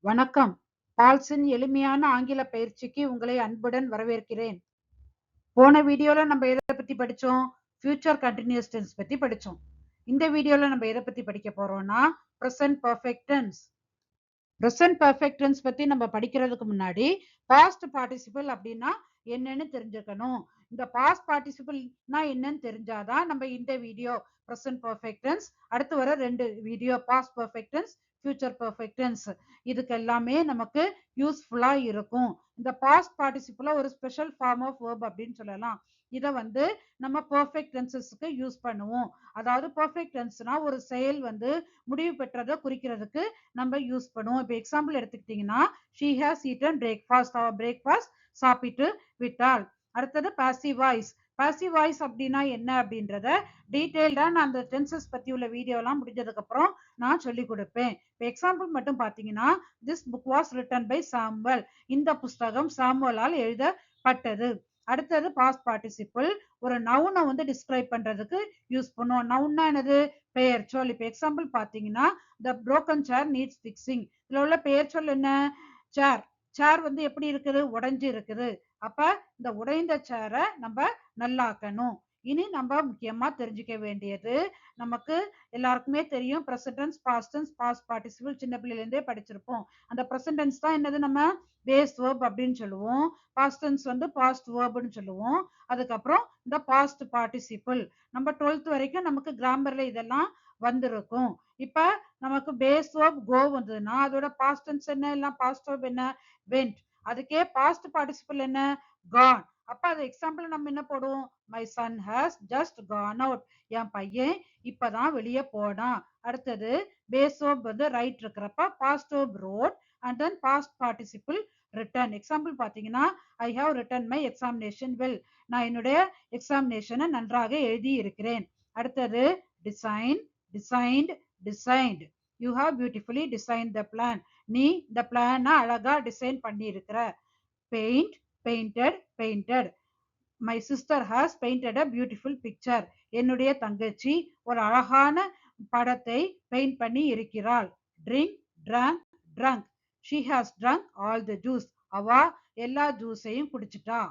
வணக்கம். பால்ஸின் எளிமையான ஆங்கில பயிற்சிக்கு உங்களை அன்புடன் வரவேற்கிறேன். போன வீடியோல நம்ம எதை பத்தி படிச்சோம்? ஃபியூச்சர் கண்டினியூஸ் டென்ஸ் பத்தி படிச்சோம். இந்த வீடியோல நம்ம எதை பத்தி படிக்க போறோம்னா present perfect tense. Present perfect tense பத்தி நம்ம படிக்கிறதுக்கு முன்னாடி பாஸ்ட் பார்ட்டிசிபிள் அப்படின்னா என்னன்னு தெரிஞ்சுக்கணும். இந்த பாஸ்ட் பார்ட்டிசிபிள்னா என்னன்னு தெரிஞ்சாதான் நம்ம இந்த வீடியோ பிரசன்ட் பர்ஃபெக்ட் டென்ஸ், அடுத்து வர 2 video past perfect tense, future perfect tense, இதுக்கு எல்லாமே நமக்கு யூஸ்ஃபுல்லா இருக்கும். இந்த பாஸ்ட் பார்ட்டிசிபிள ஒரு ஸ்பெஷல் ஃபார்ம் ஆஃப் வெர்ப் அப்படின்னு சொல்லலாம். இதை வந்து நம்ம பர்ஃபெக்ட் டென்சஸ்க்கு யூஸ் பண்ணுவோம். அதாவது பர்ஃபெக்ட் டென்ஸ்னா ஒரு செயல் வந்து முடிவு பெற்றதை குறிக்கிறதுக்கு நம்ம யூஸ் பண்ணுவோம். இப்போ எக்ஸாம்பிள் எடுத்துக்கிட்டீங்கன்னா she has eaten breakfast, அவ பிரேக்ஃபாஸ்ட் சாப்பிட்டு விட்டாள். அடுத்தது பாசிவ் வாய்ஸ். பாசிவ் வாய்ஸ் அப்படின்னா என்ன அப்படின்றத டீடைல்டா நான் அந்த டென்சஸ் பத்தி உள்ள வீடியோலாம் முடிஞ்சதுக்கு அப்புறம் நான் சொல்லி கொடுப்பேன். இப்போ எக்ஸாம்பிள் மட்டும் பாத்தீங்கன்னா this book was written by Samuel, இந்த புஸ்தகம் சாமுவலால் எழுதப்பட்டது. அடுத்தது பாஸ்ட் பார்ட்டிசிபிள், ஒரு நவுனை வந்து டிஸ்கிரைப் பண்றதுக்கு யூஸ் பண்ணுவோம். நவுன்னா என்னது? பெயர் சொல். இப்போ எக்ஸாம்பிள் பாத்தீங்கன்னா the broken chair needs fixing, இதுல உள்ள பெயர் சொல் என்ன? சேர். சேர் வந்து எப்படி இருக்குது? உடைஞ்சு இருக்குது. அப்ப இந்த உடைந்த சேரை நம்ம நல்லாக்கணும். இனி நம்ம முக்கியமா தெரிஞ்சுக்க வேண்டியது, நமக்கு எல்லாருக்குமே தெரியும் present tense, past tense, past participle சின்ன பிள்ளையில இருந்தே படிச்சிருப்போம். அந்த பிரசன்ட் டென்ஸ் தான் என்னது? நம்ம பேஸ் வெர்ப் அப்படின்னு சொல்லுவோம். பாஸ்ட் டென்ஸ் வந்து பாஸ்ட் வெர்ப்னு சொல்லுவோம். அதுக்கப்புறம் இந்த பாஸ்ட் பார்ட்டிசிபிள் நம்ம 12th வரைக்கும் நமக்கு கிராமர்ல இதெல்லாம் வந்திருக்கும். இப்ப நமக்கு பேஸ் வெர்ப் கோ வந்ததுன்னா அதோட பாஸ்ட் டென்ஸ் என்ன? இல்ல பாஸ்ட் வெர்ப் என்ன? வென்ட். அதுக்கே பாஸ்ட் பார்ட்டிசிபிள் என்ன? கான். அப்ப அது எக்ஸாம்பிள் நம்ம என்ன போடுவோம்? My son has just gone out, என் பையன் இப்பதான் வெளியே போனான். அடுத்தது பேஸ் வெர்ப் வந்து ரைட் இருக்கிறப்ப past verb rode and then past participle written. Example பாத்தீங்கன்னா I have written my examination well, நான் என்னுடைய எக்ஸாமினேஷனை நன்றாக எழுதி இருக்கிறேன். அடுத்தது design, designed, designed, you have beautifully designed the plan, நீ இந்த பிளான அழகா டிசைன் பண்ணி இருக்கிற. Paint, painted, painted, my sister has painted a beautiful picture, என்னுடைய தங்கச்சி ஒரு அழகான படத்தை பெயிண்ட் பண்ணி இருக்கிறாள். drink, drank, drunk, she has drunk all the juice, அவ எல்லா ஜூஸையும் குடிச்சிட்டா.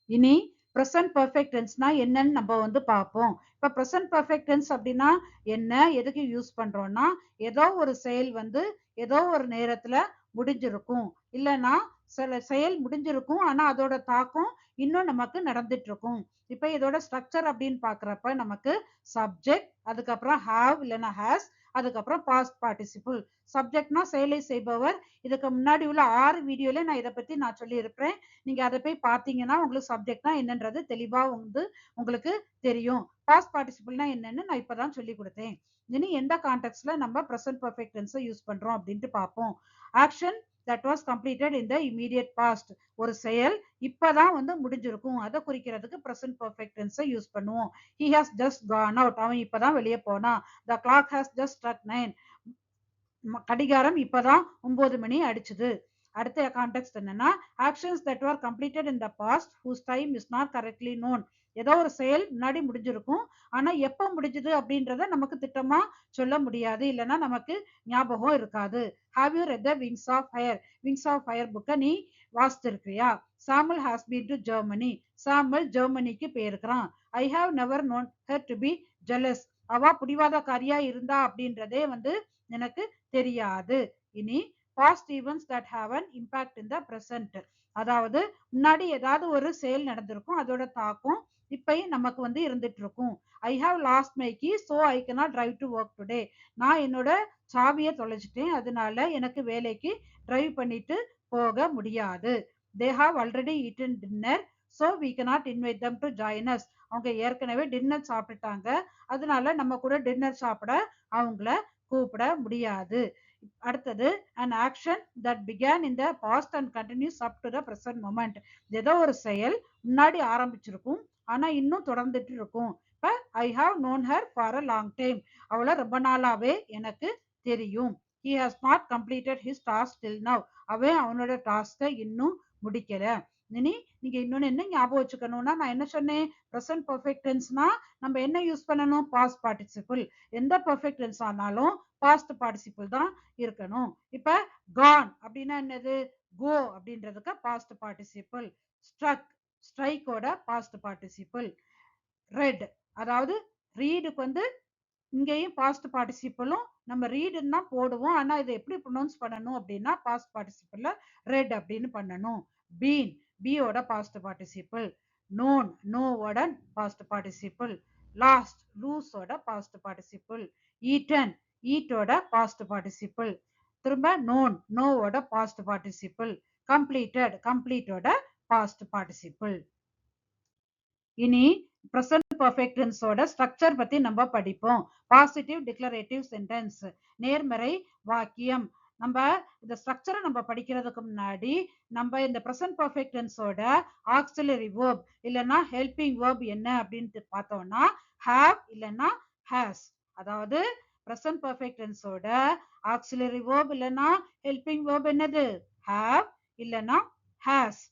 இனி ப்ரெசன்ட் பர்ஃபெக்ட் டென்ஸ்னா என்னன்னு நம்ம வந்து பார்ப்போம். இப்ப ப்ரெசன்ட் பர்ஃபெக்ட் டென்ஸ் அப்படின்னா என்ன, எதுக்கு யூஸ் பண்றோம்னா ஏதோ ஒரு செயல் வந்து ஏதோ ஒரு நேரத்துல முடிஞ்சிருக்கும், இல்லைன்னா சில செயல் முடிஞ்சிருக்கும் ஆனா அதோட தாக்கம் இன்னும் நமக்கு நடந்துட்டு இருக்கும். இப்ப இதோட ஸ்ட்ரக்சர் அப்படின்னு பாக்குறப்ப நமக்கு சப்ஜெக்ட், அதுக்கப்புறம் ஹாவ் இல்லைன்னா ஹேஸ், அதுக்கப்புறம் பாஸ்ட் பார்ட்டிசிபிள். சப்ஜெக்ட்னா செயலை செய்பவர். இதுக்கு முன்னாடி உள்ள 6 வீடியோல நான் இதை பத்தி நான் சொல்லி இருப்பேன். நீங்க அதை போய் பார்த்தீங்கன்னா உங்களுக்கு சப்ஜெக்ட்னா என்னன்றது தெளிவா வந்து உங்களுக்கு தெரியும். பாஸ்ட் பார்ட்டிசிபிள்னா என்னன்னு நான் இப்பதான் சொல்லி கொடுத்தேன். இனி எந்த கான்டெக்ட்ல நம்ம பிரசன்ட் பர்ஃபெக்ட் டென்ஸை யூஸ் பண்றோம் அப்படின்ட்டு பார்ப்போம். Action that was completed in the immediate past, ஒரு செயல் இப்பதான் வந்து முடிஞ்சிருக்கும், அதை குறிக்கிறதுக்கு present perfect tense யூஸ் பண்ணுவோம். he has just gone out, அவன் இப்பதான் வெளியே போனான். the clock has just struck 9, கடிகாரம் இப்பதான் 9 மணி அடிச்சுது. அடுத்த கான்டெக்ட் என்னன்னா actions that were completed in the past whose time is not correctly known, ஏதோ ஒரு செயல் முன்னாடி முடிஞ்சிருக்கும் ஆனா எப்ப முடிஞ்சது அப்படின்றத நமக்கு திட்டமா சொல்ல முடியாது, இல்லைன்னா நமக்கு ஞாபகம் இருக்காது. have you read the wings of fire, wings of fire புக்க நீ வாசிச்சிருக்கியா? சாமுel has been to Germany, சாமுel ஜெர்மனிக்கு போயிருக்கிறான். I have never known her to be jealous, அவ புடிவாதக்காரியா இருந்தா அப்படின்றதே வந்து எனக்கு தெரியாது. இனி past events that have an impact in the present, அதாவது முன்னாடி ஏதாவது ஒரு செயல் நடந்திருக்கும் அதோட தாக்கம் இப்பயும் நமக்கு வந்து இருந்துட்டு இருக்கும். I have lost my key so I cannot drive to work today, நான் என்னோட சாவியை தொலைச்சிட்டேன் அதனால எனக்கு வேலைக்கு டிரைவ் பண்ணிட்டு போக முடியாது. they have already eaten dinner so we cannot invite them to join us, அவங்க ஏற்கனவே டின்னர் சாப்பிட்டுட்டாங்க அதனால நம்ம கூட டின்னர் சாப்பிட அவங்கள கூப்பிட முடியாது. அடுத்தது an action that began in the past and continues up to the present moment, ஏதோ ஒரு செயல் முன்னாடி ஆரம்பிச்சிருக்கும் ஆனா இன்னும் தொடர்ந்துட்டு இருக்கும். இப்ப I have known her for a long time, அவளை ரொம்ப நாளாவே எனக்கு தெரியும். he has not completed his task till now, அவன் அவனோட டாஸ்கை இன்னும் முடிக்கல. இனி நீங்க இன்னொன்னு என்ன ஞாபகம் வச்சுக்கணும்னா நான் என்ன சொன்னேன், present perfect tenseனா நம்ம என்ன யூஸ் பண்ணணும்? past participle. எந்த perfect tense ஆனாலும் பாஸ்ட் பார்ட்டிசிபிள் தான் இருக்கணும். இப்ப கான் அப்படின்னா என்னது, கோ அப்படின்றதுக்கு பாஸ்ட் பார்ட்டிசிபிள். ஸ்ட்ரக், ஸ்ட்ரைக்கோட பாஸ்ட் பார்ட்டிசிபிள். ரெட், அதாவது ரீடுக்கு வந்து இங்கேயும் பாஸ்ட் பார்ட்டிசிபிளும் நம்ம ரீடுன்னு தான் போடுவோம். ஆனா இதை எப்படி ப்ரொனவுன்ஸ் பண்ணணும் அப்படின்னா பாஸ்ட் பார்ட்டிசிபிள்ல ரெட் அப்படின்னு பண்ணணும். பீன், பியோட பாஸ்ட் பார்ட்டிசிபிள். நோன், நோவோட பாஸ்ட் பார்ட்டிசிபிள். லாஸ்ட், லூஸோட பாஸ்ட் பார்ட்டிசிபிள். ஈட்டன், ஈட்டோட பாஸ்ட் பார்ட்டிசிபிள். திரும்ப நோன், நோவோட பாஸ்ட் பார்ட்டிசிபிள். கம்ப்ளீட்டட், கம்ப்ளீட்டோட பாஸ்ட் பார்ட்டிசிபிள். இனி பிரசன்ட் பர்ஃபெக்ட் டென்ஸோட ஸ்ட்ரக்சர் பத்தி நம்ம படிப்போம். பாசிட்டிவ் டிக்ளரேட்டிவ் சென்டென்ஸ், நேர்மறை வாக்கியம். நம்ம இந்த ஸ்ட்ரக்சரை நம்ம படிக்கிறதுக்கு முன்னாடி நம்ம இந்த பிரசன்ட் பர்ஃபெக்ட் டென்ஸோட ஆக்சிலரி வேர்ப் இல்லைன்னா ஹெல்பிங் வேர்ப் என்ன அப்படின்னு பார்த்தோம்னா ஹேவ் இல்லைன்னா ஹேஸ். அதாவது பிரசன்ட் பர்ஃபெக்ட் டென்ஸோட ஆக்சிலரி வேர்ப் இல்லைன்னா ஹெல்பிங் வேர்ப் என்னது, ஹேவ் இல்லைன்னா ஹேஸ்.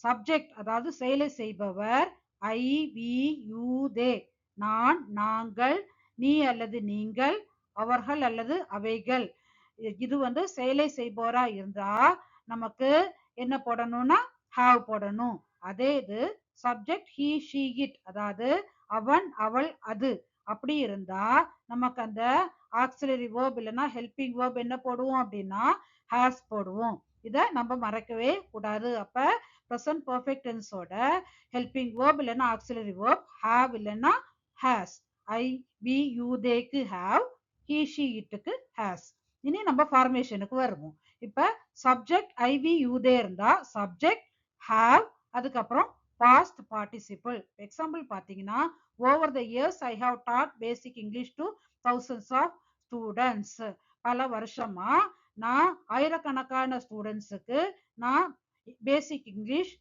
சப்ஜெக்ட், அதாவது செயலை செய்பவர் ஐ, வி, யூ, தே, நான், நாங்கள், நீ அல்லது நீங்கள், அவர்கள் அல்லது அவைகள். இது வந்து செயலை செய்பவரா இருந்தா நமக்கு என்ன போடணும்னா ஹாவ் போடணும். அதே இது சப்ஜெக்ட் ஹி, ஷி, இட், அதாவது அவன், அவள், அது அப்படி இருந்தா நமக்கு அந்த ஆக்சிலரி வேர்ப் இல்லைன்னா ஹெல்பிங் வேர்ப் என்ன போடுவோம் அப்படின்னா ஹாஸ் போடுவோம். இதை நம்ம மறக்கவே கூடாது. அப்ப present perfect tense ஓட helping verb இல்லைன்னா auxiliary verb have இல்லைன்னா has. I, we, you, theyக்கு have, he, she, itக்கு has. இனி நம்ம ஃபார்மேஷனுக்கு வருவோம். இப்ப subject I, we, you, they இருந்தா subject have, அதுக்கப்புறம் past participle. எக்ஸாம்பிள் பார்த்தீங்கன்னா over the years I have taught basic English to thousands of students. பல வருஷமா நான் ஆயிரக்கணக்கான ஸ்டூடெண்ட்ஸுக்கு நான் பேசிக் இங்கிலீஷ்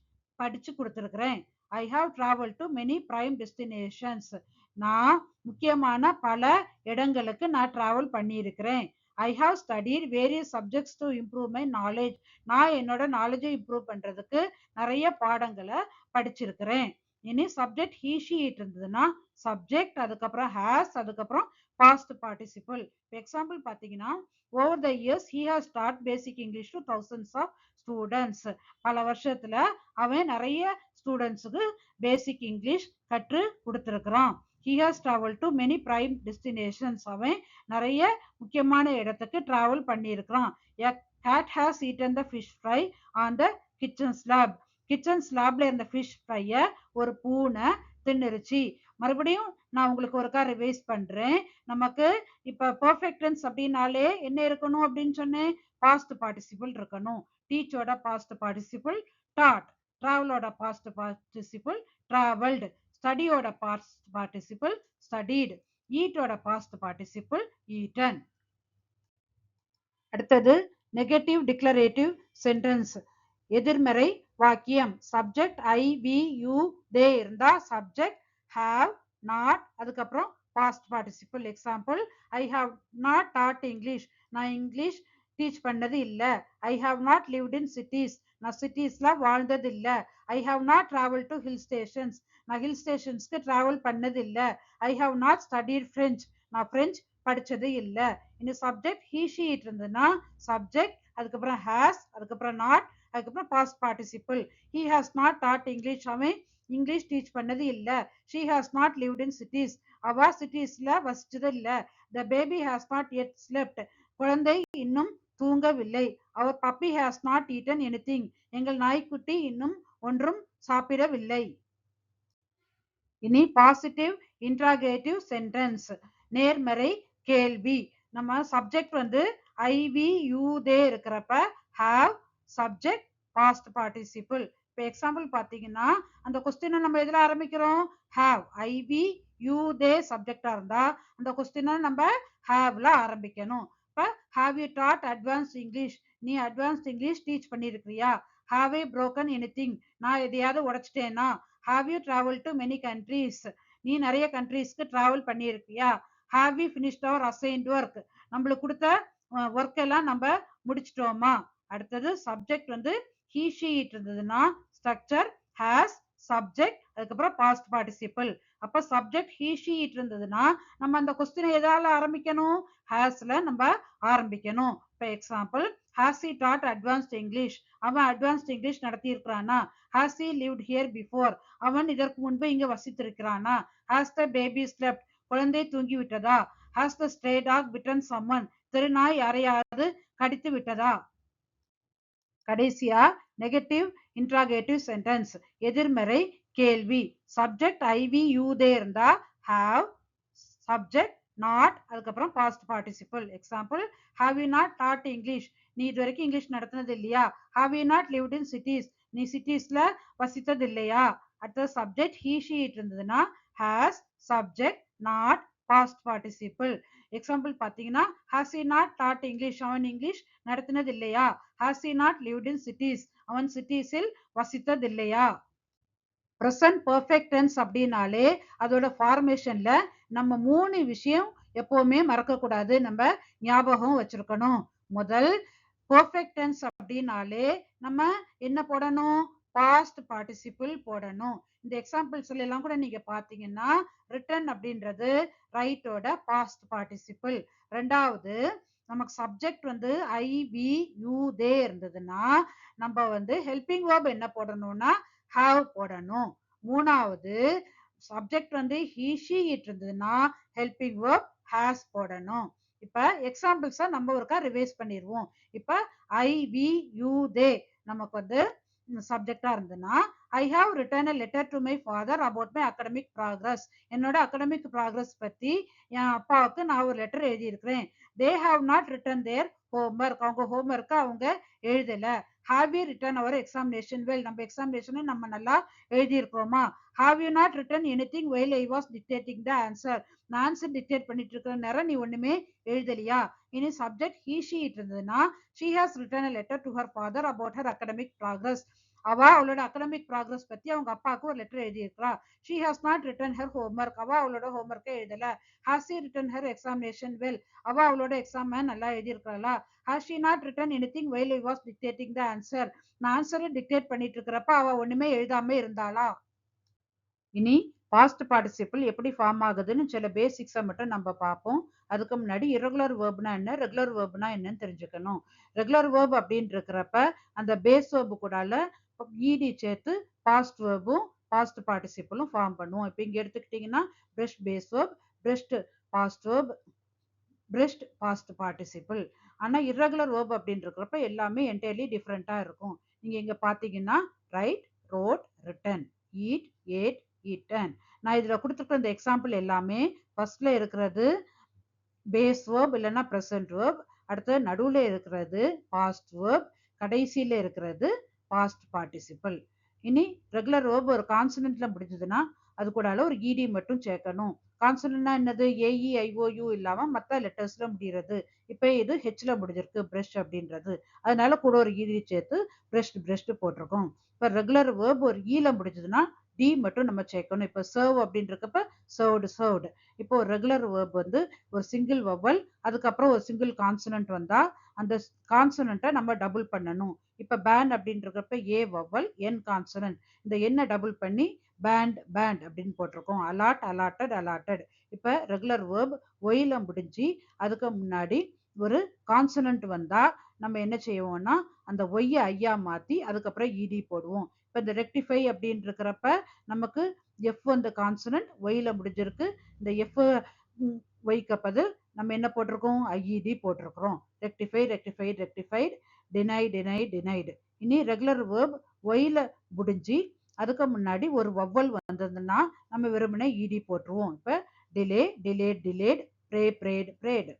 படிச்சு கொடுத்துருக்கிறேன். I have travel to many prime destinations. நான் முக்கியமான பல இடங்களுக்கு நான் டிராவல் பண்ணியிருக்கிறேன். I have studied various subjects to improve my knowledge. நான் என்னோட நாலேஜை இம்ப்ரூவ் பண்றதுக்கு நிறைய பாடங்களை படிச்சிருக்கிறேன். இனி சப்ஜெக்ட் ஹீ, ஷி, இட் இருந்ததுன்னா சப்ஜெக்ட், அதுக்கப்புறம் ஹேஸ், அதுக்கப்புறம் பாஸ்ட் பார்ட்டிசிபிள். எக்ஸாம்பிள் பார்த்தீங்கன்னா over the years he has taught basic English to thousands of students. பல வருஷத்துல அவன் நிறைய ஸ்டூடெண்ட்ஸுக்கு பேசிக் இங்கிலீஷ் கற்று கொடுத்திருக்கிறான். he has traveled to many prime destinations. அவன் நிறைய முக்கியமான இடத்துக்கு travel பண்ணியிருக்கிறான். a cat has eaten the fish fry on the kitchen slab. Kitchen ஸ்லாப்ல இருந்த ஃபிஷ் ஃப்ரைய ஒரு பூனை தின்னுருச்சு. மறுபடியும் நான் உங்களுக்கு ஒருக்கா ரிவைஸ் பண்றேன். நமக்கு இப்ப பெர்ஃபெக்ட் டென்ஸ் அப்படின்னாலே என்ன இருக்கணும் அப்படின்னு சொன்னேன், பாஸ்ட் பார்ட்டிசிபிள் இருக்கணும். டீச்சோட பாஸ்ட் பார்ட்டிசிபிள் டாட், டிராவலோட பாஸ்ட் பார்ட்டிசிபிள் டிராவல்டு, ஸ்டடியோட பாஸ்ட் பார்ட்டிசிபிள் ஸ்டடீடு, ஈட்டோட பாஸ்ட் பார்ட்டிசிபிள் ஈட்டன். அடுத்தது நெகட்டிவ் டிக்ளரேட்டிவ் சென்டென்ஸ், எதிர்மறை வாக்கியம். Subject I, we, you, they இருந்தா சப்ஜெக்ட் ஹாவ், நாட், அதுக்கப்புறம் past participle. Example I have not taught English. நான் English teach பண்ணது இல்ல. I have not lived in cities. நான் சிட்டிஸ்ல வாழ்ந்தது இல்ல. I have not travel to hill stations. நான் ஹில் ஸ்டேஷன்ஸ்க்கு டிராவல் பண்ணது இல்ல. I have not studied French. நான் பிரெஞ்ச் படிச்சது இல்ல. இந்த சப்ஜெக்ட் ஹீ, ஷி, இட் இருந்ததுன்னா சப்ஜெக்ட், அதுக்கப்புறம் ஹேஸ், அதுக்கப்புறம் நாட், அதுக்கப்புறம் past participle. He has not taught English. அவன் இங்கிலீஷ் டீச் பண்ணது இல்ல. She has not lived in cities. அவ சிட்டிஸ்ல வசிச்சது இல்ல. The baby has not yet slept. குழந்தை இன்னும் தூங்கவில்லை. Our puppy has not eaten anything. எங்கள் நாய்க்குட்டி இன்னும் ஒன்றும் சாப்பிடவில்லை. இனி பாசிட்டிவ் இன்ட்ராகேட்டிவ் சென்டென்ஸ், நேர்மறை கேள்வி. நம்ம சப்ஜெக்ட் வந்து ஐ, வி, யூ, தே இருக்கிறப்ப ஹாவ், சப்ஜெக்ட், பாஸ்ட் பார்ட்டிசிபிள். இப்போ எக்ஸாம்பிள் பார்த்தீங்கன்னா அந்த கொஸ்டினை நம்ம எதில் ஆரம்பிக்கிறோம், have. I, we, you, they சப்ஜெக்டா இருந்தா அந்த கொஸ்டினை நம்ம ஹாவ்ல ஆரம்பிக்கணும். இப்போ have you taught advanced English. நீ அட்வான்ஸ்ட் இங்கிலீஷ் டீச் பண்ணியிருக்கிறியா? Have I broken anything. நான் எதையாவது உடைச்சிட்டேனா? Have you travel to many countries. நீ நிறைய கண்ட்ரீஸ்க்கு டிராவல் பண்ணியிருக்கியா? Have you finished our assigned work. நம்மளுக்கு கொடுத்த ஒர்க் எல்லாம் நம்ம முடிச்சிட்டோமா? அடுத்தது சப்ஜெக்ட் வந்து ஹீ, ஷி, இட் இருந்ததுன்னா ஸ்ட்ரக்சர் ஹேஸ், சப்ஜெக்ட் அதுக்கப்புறம் பாஸ்ட் பார்ட்டிசிபிள். அப்ப சப்ஜெக்ட் he she it இருந்ததுன்னா நம்ம அந்த கொஸ்டினை எதால ஆரம்பிக்கணும், ஹாஸ்ல நம்ம ஆரம்பிக்கணும். இப்ப example, has he taught advanced English? அவன் அட்வான்ஸ்ட் இங்கிலீஷ் நடத்தி இருக்கிறானா? has he lived here before? அவன் இதற்கு முன்பு இங்க வசித்திருக்கிறானா? has the baby slept? குழந்தை தூங்கி விட்டதா? has the stray dog bitten someone? திருநாய் யாரையாவது கடித்து விட்டதா? கடைசியா நெகட்டிவ் இன்ட்ராகேட்டிவ் சென்டென்ஸ், எதிர்மறை கேள்வி. Subject I we you they இருந்தா have, சப்ஜெக்ட் not, அதுக்கப்புறம் past participle. Example, have you not taught English? நீ இது வரைக்கும் இங்கிலீஷ் நடத்தினது இல்லையா? have you not lived in cities? நீ சிட்டிஸ்ல வசித்தது இல்லையா? அடுத்த சப்ஜெக்ட் he she it இருந்ததுன்னா has, subject not, past participle. Example பாத்தீங்கன்னா, has he not taught English? அவன் இங்கிலீஷ் நடத்தினது இல்லையா? has he not lived in cities? அவன் சிட்டிஸில் வசித்தது இல்லையா? present perfect tense அப்படின்னாலே அதோட ஃபார்மேஷன்ல நம்ம 3 விஷயம் எப்பவுமே மறக்க கூடாது, நம்ம ஞாபகம் வச்சிருக்கணும். முதல், perfect tense அப்படின்னாலே நம்ம என்ன போடணும், past participle போடணும். இந்த எக்ஸாம்பிள்ஸ்ல எல்லாம் கூட நீங்க பாத்தீங்கன்னா written அப்படின்றது ரைட்டோட பாஸ்ட் பார்ட்டிசிபிள். ரெண்டாவது, நமக்கு சப்ஜெக்ட் வந்து ஐ வி யூ தே இருந்ததுன்னா நம்ம வந்து ஹெல்பிங் verb என்ன போடணும்னா have போடணும். மூணாவது, சப்ஜெக்ட் வந்து he she it இருந்ததுன்னா ஹெல்பிங் verb has போடணும். இப்ப எக்ஸாம்பிள்ஸா நம்ம ஒருக்கா ரிவைஸ் பண்ணிடுவோம். இப்ப ஐ வி யூ தே நமக்கு வந்து சப்ஜெக்டா இருந்ததுன்னா ஐ have return a letter to my father about my academic progress. என்னோட அகடமிக் ப்ராக்ரஸ் பத்தி என் அப்பாவுக்கு நான் ஒரு லெட்டர் எழுதி இருக்கிறேன். they have not written their homework. அவங்க ஹோம்ஒர்க் அவங்க எழுதல. have you written our examination well? நம்ம எக்ஸாமினேஷனை நம்ம நல்லா எழுதி இருக்கிறோமா? have you not written anything while I was dictating the answer? நான் ஆன்சர் டிக்டேட் பண்ணிட்டு இருக்கிற நேரம் நீ ஒண்ணுமே எழுதலையா? இனி சப்ஜெக்ட் he she it இருந்ததுன்னா she has written a letter to her father about her academic progress. அவ அவளோட அகடமிக் ப்ராக்ரஸ் பத்தி அவங்க அப்பாவுக்கு ஒரு லெட்டர் எழுதி இருக்கா. she has not written her homework. அவ அவளோட ஹோம்ஒர்க்கை எழுதல. has she written her examination well? அவ அவளோட எக்ஸாம் நல்லா எழுதி இருக்காளா? has she not written anything while I was dictating the answer? நான் ஆன்சரை டிக்டேட் பண்ணிட்டு இருக்கிறப்ப அவ ஒண்ணுமே எழுதாம இருந்தாளா? இனி பாஸ்ட் பார்ட்டிசிபிள் எப்படி ஃபார்ம் ஆகுதுன்னு சில பேசிக்ஸை மட்டும் நம்ம பார்ப்போம். அதுக்கு முன்னாடி இரகுலர் வேர்ப்னா என்ன, ரெகுலர் வேர்ப்னா என்னன்னு தெரிஞ்சுக்கணும். ரெகுலர் வேர்ப் அப்படின்னு இருக்கிறப்ப அந்த பேஸ் வேர்பு கூடால ஈடி சேர்த்து பாஸ்ட் வேர்பும் பாஸ்ட் பார்ட்டிசிபிளும் ஃபார்ம் பண்ணுவோம். இப்போ இங்க எடுத்துக்கிட்டீங்கன்னா brush base verb, brushed past verb, brushed past participle. ஆனா இரகுலர் வேர்ப் அப்படின்னு இருக்கிறப்ப எல்லாமே என்டையர்லி டிஃப்ரெண்டா இருக்கும். நீங்க இங்க பாத்தீங்கன்னா write, wrote, written, eat, ate, eaten. நான் இதுல கொடுத்துருக்க இந்த எக்ஸாம்பிள் எல்லாமே ஃபர்ஸ்ட்ல இருக்கிறது பேஸ் வேர்ப் இல்லைன்னா ப்ரெசன்ட் வேர்ப், அடுத்து நடுவுல இருக்கிறது பாஸ்ட் வேர்ப், கடைசியில இருக்கிறது பாஸ்ட் பார்ட்டிசிபிள். இனி ரெகுலர் வேர்ப் ஒரு கான்சனன்ட்ல முடிஞ்சதுன்னா அது கூட ஒரு இடி மட்டும் சேர்க்கணும். கான்சனன்ட்னா என்னது, ஏஇ ஐஓயு இல்லாம மற்ற லெட்டர்ஸ்ல முடிகிறது. இப்ப இது ஹெச்ல முடிஞ்சிருக்கு பிரஷ் அப்படின்றது, அதனால கூட ஒரு இடி சேர்த்து பிரஷ்ட் பிரஷ்ட் போட்டிருக்கோம். இப்ப ரெகுலர் வேர்ப் ஒரு ஈல முடிஞ்சதுன்னா டி மட்டும் நம்ம சேர்க்கணும். இப்போ சர்வ் அப்படின்றப்ப சர்வ்டு சர்வ்டு. இப்போ ஒரு ரெகுலர் வேர்ப் வந்து ஒரு சிங்கிள் வவல் அதுக்கப்புறம் ஒரு சிங்கிள் கான்சனன்ட் வந்தா அந்த கான்சனன்ட்டை நம்ம டபுள் பண்ணணும். இப்போ பேண்ட் அப்படின்றப்ப ஏ வவல் என் கான்சனன்ட், இந்த எண்ணை டபுள் பண்ணி பேண்ட் பேண்ட் அப்படின்னு போட்டிருக்கோம். Allot allotted allotted. இப்போ ரெகுலர் வேர்ப் ஒயில முடிஞ்சு அதுக்கு முன்னாடி ஒரு கான்சனன்ட் வந்தா நம்ம என்ன செய்வோம்னா அந்த ஒய்ய ஐயா மாத்தி அதுக்கப்புறம் இடி போடுவோம். இப்போ இந்த ரெக்டிஃபை அப்படின்னு இருக்கிறப்ப நமக்கு எஃப் வந்து கான்சனன்ட் ஒய்ல முடிஞ்சிருக்கு. இந்த எஃப் ஒய்க்கு பதில் நம்ம என்ன போட்டிருக்கோம், ஐஇடி போட்டிருக்கிறோம். Rectify rectified rectified, deny deny denied. இனி ரெகுலர் வேர்ப் ஒய்ல முடிஞ்சு அதுக்கு முன்னாடி ஒரு வவ்வல் வந்ததுன்னா நம்ம வெறுமனே இடி போட்டுருவோம். இப்போ delay delayed delayed, pray prayed prayed.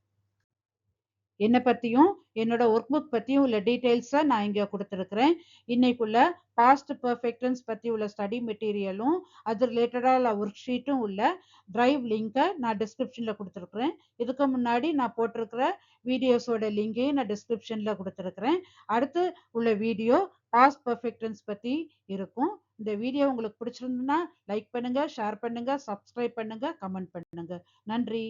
என்னை பற்றியும் என்னோட ஒர்க் புக் பற்றியும் உள்ள டீட்டெயில்ஸை நான் இங்கே கொடுத்துருக்குறேன். இன்னைக்குள்ள பாஸ்ட் பர்ஃபெக்டன்ஸ் பற்றி உள்ள ஸ்டடி மெட்டீரியலும் அது ரிலேட்டடாக ஒர்க் ஷீட்டும் உள்ள டிரைவ் லிங்கை நான் டிஸ்கிரிப்ஷனில் கொடுத்துருக்குறேன். இதுக்கு முன்னாடி நான் போட்டிருக்கிற வீடியோஸோட லிங்கையும் நான் டிஸ்கிரிப்ஷனில் கொடுத்துருக்குறேன். அடுத்து உள்ள வீடியோ பாஸ்ட் பர்ஃபெக்டன்ஸ் பற்றி இருக்கும். இந்த வீடியோ உங்களுக்கு பிடிச்சிருந்ததுன்னா லைக் பண்ணுங்க, ஷேர் பண்ணுங்க, சப்ஸ்கிரைப் பண்ணுங்க, கமெண்ட் பண்ணுங்க. நன்றி.